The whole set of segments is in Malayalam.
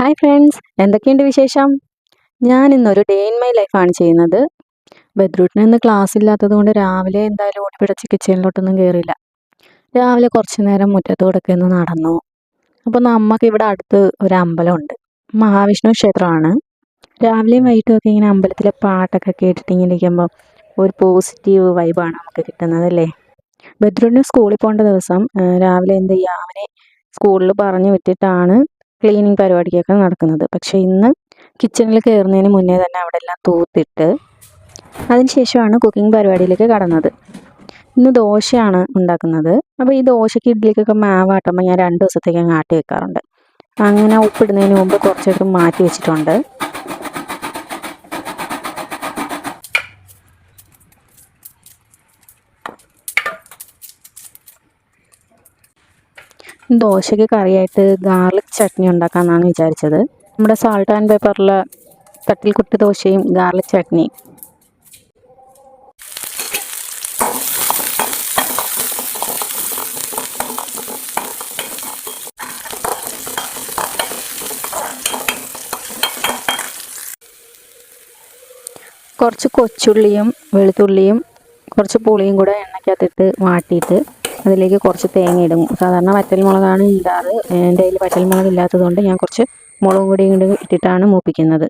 ഹായ് ഫ്രണ്ട്സ്, എന്തൊക്കെയുണ്ട് വിശേഷം? ഞാൻ ഇന്നൊരു ഡേ ഇൻ മൈ ലൈഫാണ് ചെയ്യുന്നത്. ബദ്രൂട്ടിന് ഇന്ന് ക്ലാസ് ഇല്ലാത്തത് കൊണ്ട് രാവിലെ എന്തായാലും ഓടിപ്പിടച്ച് കിച്ചണിലോട്ടൊന്നും കയറില്ല. രാവിലെ കുറച്ച് നേരം മുറ്റത്തൂടെയൊക്കെ ഒന്ന് നടന്നു. അപ്പോൾ നമുക്ക് ഇവിടെ അടുത്ത് ഒരു അമ്പലമുണ്ട്, മഹാവിഷ്ണു ക്ഷേത്രമാണ്. രാവിലെയും വൈകിട്ടും ഒക്കെ ഇങ്ങനെ അമ്പലത്തിലെ പാട്ടൊക്കെ കേട്ടിട്ട് ഇങ്ങനെ ഇരിക്കുമ്പോൾ ഒരു പോസിറ്റീവ് വൈബാണ് നമുക്ക് കിട്ടുന്നത് അല്ലേ. ബദ്രൂട്ടിന് സ്കൂളിൽ പോകേണ്ട ദിവസം രാവിലെ എന്ത് ചെയ്യുക, അവനെ സ്കൂളിൽ പറഞ്ഞു വിട്ടിട്ടാണ് ക്ലീനിങ് പരിപാടിക്കൊക്കെ നടക്കുന്നത്. പക്ഷേ ഇന്ന് കിച്ചണിൽ കയറുന്നതിന് മുന്നേ തന്നെ അവിടെ എല്ലാം തൂത്തിട്ട് അതിനുശേഷമാണ് കുക്കിംഗ് പരിപാടിയിലേക്ക് കടന്നത്. ഇന്ന് ദോശയാണ് ഉണ്ടാക്കുന്നത്. അപ്പോൾ ഈ ദോശയ്ക്ക് ഇഡ്ഡലിക്കൊക്കെ മാവ് ആട്ടുമ്പോൾ ഞാൻ 2 ദിവസത്തേക്ക് അങ്ങ് ആട്ടി വെക്കാറുണ്ട്. അങ്ങനെ ഉപ്പിടുന്നതിന് മുമ്പ് കുറച്ചൊക്കെ മാറ്റി വെച്ചിട്ടുണ്ട്. ദോശയ്ക്ക് കറിയായിട്ട് ഗാർലിക് ചട്നി ഉണ്ടാക്കാമെന്നാണ് വിചാരിച്ചത്. നമ്മുടെ സാൾട്ട് ആൻഡ് പേപ്പറിൽ തട്ടിൽ കുട്ടി ദോശയും ഗാർലിക് ചട്നിയും. കുറച്ച് കൊച്ചുള്ളിയും വെളുത്തുള്ളിയും കുറച്ച് പുളിയും കൂടെ എണ്ണയ്ക്കകത്തിട്ട് വാട്ടിയിട്ട് അതിലേക്ക് കുറച്ച് തേങ്ങ ഇടും. സാധാരണ വറ്റൽമുളകാണ് ഇടാറ്. എൻ്റെ കയ്യിൽ വറ്റൽമുളക് ഇല്ലാത്തതുകൊണ്ട് ഞാൻ കുറച്ച് മുളക് പൊടിയും കൂടി ഇട്ടിട്ടാണ് മൂപ്പിക്കുന്നത്.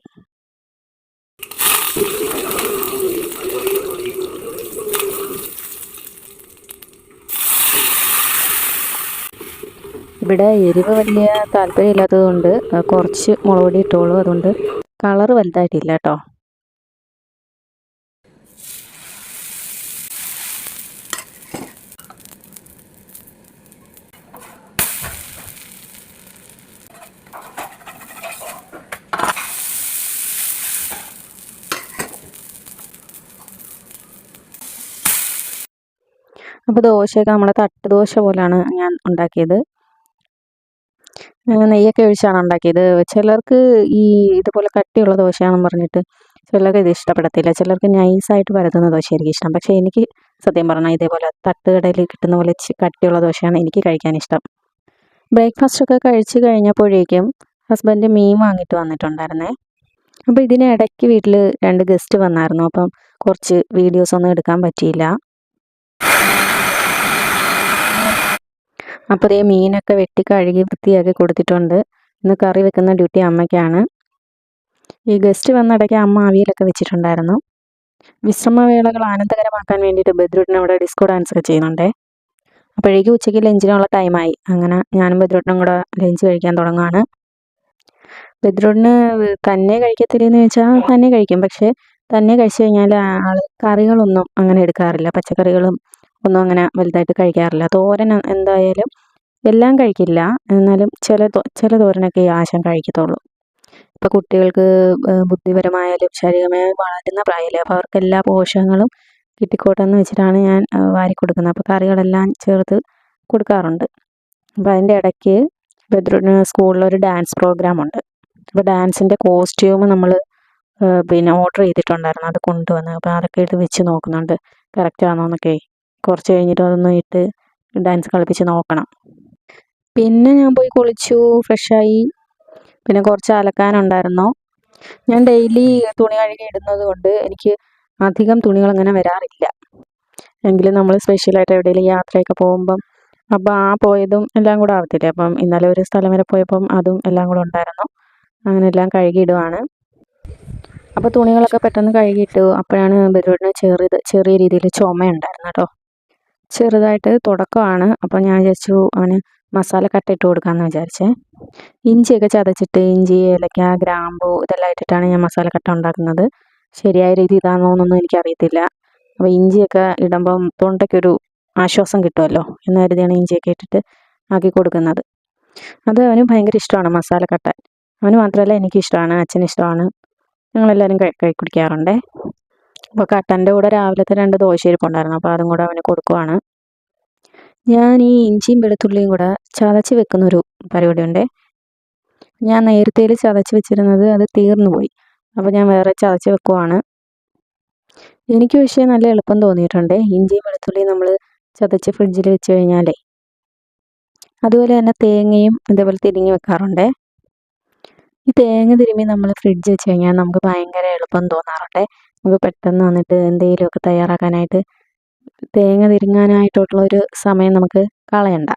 ഇവിടെ എരിവ് വലിയ താല്പര്യമില്ലാത്തതുകൊണ്ട് കുറച്ച് മുളക് പൊടി ഇട്ടോളൂ. അതുകൊണ്ട് കളറ് വലുതായിട്ടില്ല കേട്ടോ. അപ്പോൾ ദോശയൊക്കെ നമ്മുടെ തട്ട് ദോശ പോലെയാണ് ഞാൻ ഉണ്ടാക്കിയത്. നെയ്യൊക്കെ ഒഴിച്ചാണ് ഉണ്ടാക്കിയത്. ചിലർക്ക് ഈ ഇതുപോലെ കട്ടിയുള്ള ദോശയാണെന്ന് പറഞ്ഞിട്ട് ചിലർക്ക് ഇത് ഇഷ്ടപ്പെടത്തില്ല. ചിലർക്ക് നൈസായിട്ട് പരത്തുന്ന ദോശയായിരിക്കും ഇഷ്ടം. പക്ഷേ എനിക്ക് സത്യം പറഞ്ഞാൽ ഇതേപോലെ തട്ടുകടയിൽ കിട്ടുന്ന പോലെ കട്ടിയുള്ള ദോശയാണ് എനിക്ക് കഴിക്കാൻ ഇഷ്ടം. ബ്രേക്ക്ഫാസ്റ്റൊക്കെ കഴിച്ച് കഴിഞ്ഞപ്പോഴേക്കും ഹസ്ബൻഡ് മീൻ വാങ്ങിയിട്ട് വന്നിട്ടുണ്ടായിരുന്നേ. അപ്പോൾ ഇതിനിടയ്ക്ക് വീട്ടിൽ 2 ഗസ്റ്റ് വന്നായിരുന്നു. അപ്പം കുറച്ച് വീഡിയോസൊന്നും എടുക്കാൻ പറ്റിയില്ല. അപ്പോൾ ഈ മീനൊക്കെ വെട്ടി കഴുകി വൃത്തിയാക്കി കൊടുത്തിട്ടുണ്ട്. ഇന്ന് കറി വെക്കുന്ന ഡ്യൂട്ടി അമ്മയ്ക്കാണ്. ഈ ഗസ്റ്റ് വന്നിടയ്ക്ക് അമ്മ അവിയലൊക്കെ വെച്ചിട്ടുണ്ടായിരുന്നു. വിശ്രമവേളകൾ ആനന്ദകരമാക്കാൻ വേണ്ടിയിട്ട് ബദ്രൂട്ടിന് അവിടെ ഡിസ്കോ ഡാൻസ് ഒക്കെ ചെയ്യുന്നുണ്ടേ. അപ്പോഴേക്കും ഉച്ചയ്ക്ക് ലഞ്ചിനുള്ള ടൈമായി. അങ്ങനെ ഞാനും ബദ്രൂട്ടിനും കൂടെ ലഞ്ച് കഴിക്കാൻ തുടങ്ങുകയാണ്. ബദ്രൂട്ടിന് തന്നെ കഴിക്കത്തില്ലെന്ന് ചോദിച്ചാൽ തന്നെ കഴിക്കും. പക്ഷേ തന്നെ കഴിച്ചു കഴിഞ്ഞാൽ ആൾ കറികളൊന്നും അങ്ങനെ എടുക്കാറില്ല. പച്ചക്കറികളും ഒന്നും അങ്ങനെ വലുതായിട്ട് കഴിക്കാറില്ല. തോരൻ എന്തായാലും എല്ലാം കഴിക്കില്ല. എന്നാലും ചില തോരനൊക്കെ ഈ ആശാൻ കഴിക്കത്തുള്ളൂ. ഇപ്പോൾ കുട്ടികൾക്ക് ബുദ്ധിപരമായാലും ശാരീരികമായാലും വളരുന്ന പ്രായമല്ലേ. അപ്പോൾ അവർക്ക് എല്ലാ പോഷകങ്ങളും കിട്ടിക്കോട്ടെ എന്ന് വെച്ചിട്ടാണ് ഞാൻ വാരി കൊടുക്കുന്നത്. അപ്പോൾ കറികളെല്ലാം ചേർത്ത് കൊടുക്കാറുണ്ട്. അപ്പോൾ അതിൻ്റെ ഇടയ്ക്ക് ബദ്രൂട്ടിന് സ്കൂളിലൊരു ഡാൻസ് പ്രോഗ്രാമുണ്ട്. അപ്പോൾ ഡാൻസിൻ്റെ കോസ്റ്റ്യൂം നമ്മൾ ഓർഡർ ചെയ്തിട്ടുണ്ടായിരുന്നു. അത് കൊണ്ടുവന്ന് അപ്പോൾ അതൊക്കെ ഇട്ട് വെച്ച് നോക്കുന്നുണ്ട് കറക്റ്റ് ആണോ എന്നൊക്കെ. കുറച്ച് കഴിഞ്ഞിട്ട് അതൊന്ന് ഇട്ട് ഡാൻസ് കളിപ്പിച്ച് നോക്കണം. പിന്നെ ഞാൻ പോയി കുളിച്ചു, ഫ്രഷായി. പിന്നെ കുറച്ച് അലക്കാനുണ്ടായിരുന്നു. ഞാൻ ഡെയിലി തുണി കഴുകി ഇടുന്നത് കൊണ്ട് എനിക്ക് അധികം തുണികൾ അങ്ങനെ വരാറില്ല. എങ്കിലും നമ്മൾ സ്പെഷ്യലായിട്ട് എവിടെയെങ്കിലും യാത്രയൊക്കെ പോകുമ്പം അപ്പോൾ ആ പോയതും എല്ലാം കൂടെ ആവത്തില്ലേ. അപ്പം ഇന്നലെ ഒരു സ്ഥലം വരെ പോയപ്പം അതും എല്ലാം കൂടെ ഉണ്ടായിരുന്നു. അങ്ങനെ എല്ലാം കഴുകിയിടുവാണ്. അപ്പോൾ തുണികളൊക്കെ പെട്ടെന്ന് കഴുകിയിട്ടു. അപ്പോഴാണ് ബദ്രൂട്ടിന് ചെറിയ രീതിയിൽ ചുമയുണ്ടായിരുന്നു കേട്ടോ. ചെറുതായിട്ട് തുടക്കമാണ്. അപ്പോൾ ഞാൻ വിചാരിച്ചു അവന് മസാലക്കട്ട ഇട്ട് കൊടുക്കാമെന്ന് വിചാരിച്ചേ. ഇഞ്ചിയൊക്കെ ചതച്ചിട്ട് ഇഞ്ചി, ഏലക്ക, ഗ്രാമ്പൂ ഇതെല്ലാം ഇട്ടിട്ടാണ് ഞാൻ മസാലക്കട്ട ഉണ്ടാക്കുന്നത്. ശരിയായ രീതി ഇതാണോ എന്നൊന്നും എനിക്കറിയത്തില്ല. അപ്പോൾ ഇഞ്ചിയൊക്കെ ഇടുമ്പം തൊണ്ടയ്ക്കൊരു ആശ്വാസം കിട്ടുമല്ലോ എന്ന് കരുതിയാണ് ഇഞ്ചിയൊക്കെ ഇട്ടിട്ട് ആക്കി കൊടുക്കുന്നത്. അത് അവന് ഭയങ്കര ഇഷ്ടമാണ് മസാലക്കട്ട. അവന് മാത്രമല്ല എനിക്കിഷ്ടമാണ്, അച്ഛനിഷ്ടമാണ്, ഞങ്ങളെല്ലാവരും കുടിക്കാറുണ്ടേ. അപ്പോൾ കട്ടൻ്റെ കൂടെ രാവിലത്തെ 2 ദോശ ഇരിപ്പുണ്ടായിരുന്നു. അപ്പോൾ അതും കൂടെ അവന് കൊടുക്കുവാണ്. ഞാൻ ഈ ഇഞ്ചിയും വെളുത്തുള്ളിയും കൂടെ ചതച്ച് വെക്കുന്നൊരു പരിപാടിയുണ്ട്. ഞാൻ നേരത്തേൽ ചതച്ച് വെച്ചിരുന്നത് അത് തീർന്നു പോയി. അപ്പോൾ ഞാൻ വേറെ ചതച്ച് വെക്കുവാണ്. എനിക്ക് പക്ഷേ നല്ല എളുപ്പം തോന്നിയിട്ടുണ്ട്. ഇഞ്ചിയും വെളുത്തുള്ളിയും നമ്മൾ ചതച്ച് ഫ്രിഡ്ജിൽ വെച്ച് കഴിഞ്ഞാലേ. അതുപോലെ തന്നെ തേങ്ങയും ഇതേപോലെ തിരിങ്ങി വെക്കാറുണ്ട്. ഈ തേങ്ങ തിരുമ്മി നമ്മൾ ഫ്രിഡ്ജ് വെച്ച് കഴിഞ്ഞാൽ നമുക്ക് ഭയങ്കര എളുപ്പം തോന്നാറുണ്ട്. നമുക്ക് പെട്ടെന്ന് വന്നിട്ട് എന്തെങ്കിലുമൊക്കെ തയ്യാറാക്കാനായിട്ട് തേങ്ങ തിരുമ്മാനായിട്ടുള്ള ഒരു സമയം നമുക്ക് കളയണ്ട.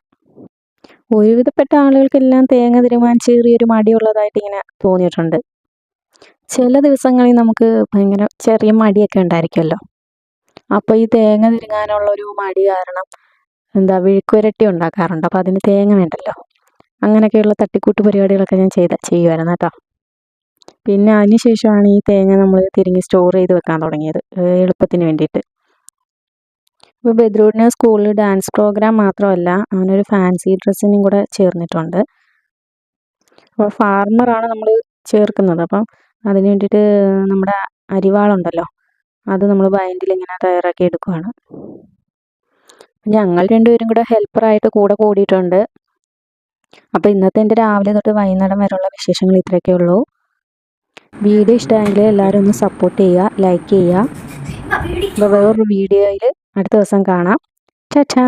ഒരുവിധപ്പെട്ട ആളുകൾക്കെല്ലാം തേങ്ങ തിരുമ്മാൻ ചെറിയൊരു മടിയുള്ളതായിട്ട് ഇങ്ങനെ തോന്നിയിട്ടുണ്ട്. ചില ദിവസങ്ങളിൽ നമുക്ക് ഭയങ്കര ചെറിയ മടിയൊക്കെ ഉണ്ടായിരിക്കുമല്ലോ. അപ്പോൾ ഈ തേങ്ങ തിരുമ്മാനുള്ള ഒരു മടി കാരണം മെഴുക്കുവരട്ടി ഉണ്ടാക്കാറുണ്ട്. അപ്പോൾ അതിന് തേങ്ങ വേണ്ടല്ലോ. അങ്ങനെയൊക്കെയുള്ള തട്ടിക്കൂട്ട് പരിപാടികളൊക്കെ ഞാൻ ചെയ്യുമായിരുന്നു കേട്ടോ. പിന്നെ അതിന് ശേഷമാണ് ഈ തേങ്ങ നമ്മൾ തിരിഞ്ഞ് സ്റ്റോർ ചെയ്ത് വെക്കാൻ തുടങ്ങിയത്, എളുപ്പത്തിന് വേണ്ടിയിട്ട്. ഇപ്പോൾ ബദ്രൂഡിന് സ്കൂളിൽ ഡാൻസ് പ്രോഗ്രാം മാത്രമല്ല, അവനൊരു ഫാൻസി ഡ്രസ്സിനും കൂടെ ചേർന്നിട്ടുണ്ട്. അപ്പോൾ ഫാർമറാണ് നമ്മൾ ചേർക്കുന്നത്. അപ്പം അതിന് വേണ്ടിയിട്ട് നമ്മുടെ അരിവാളുണ്ടല്ലോ, അത് നമ്മൾ ബൈൻഡിൽ ഇങ്ങനെ തയ്യാറാക്കി എടുക്കുകയാണ്. ഞങ്ങൾ രണ്ടുപേരും കൂടെ ഹെൽപ്പറായിട്ട് കൂടെ കൂടിയിട്ടുണ്ട്. അപ്പോൾ ഇന്നത്തെ എൻ്റെ രാവിലെ തൊട്ട് വൈകുന്നേരം വരെയുള്ള വിശേഷങ്ങൾ ഇത്രയൊക്കെ ഉള്ളൂ. വീഡിയോ ഇഷ്ടമായെങ്കിൽ എല്ലാവരും ഒന്ന് സപ്പോർട്ട് ചെയ്യുക, ലൈക്ക് ചെയ്യുക. അപ്പോൾ വേറൊരു വീഡിയോയിൽ അടുത്ത ദിവസം കാണാം. ടാറ്റാ.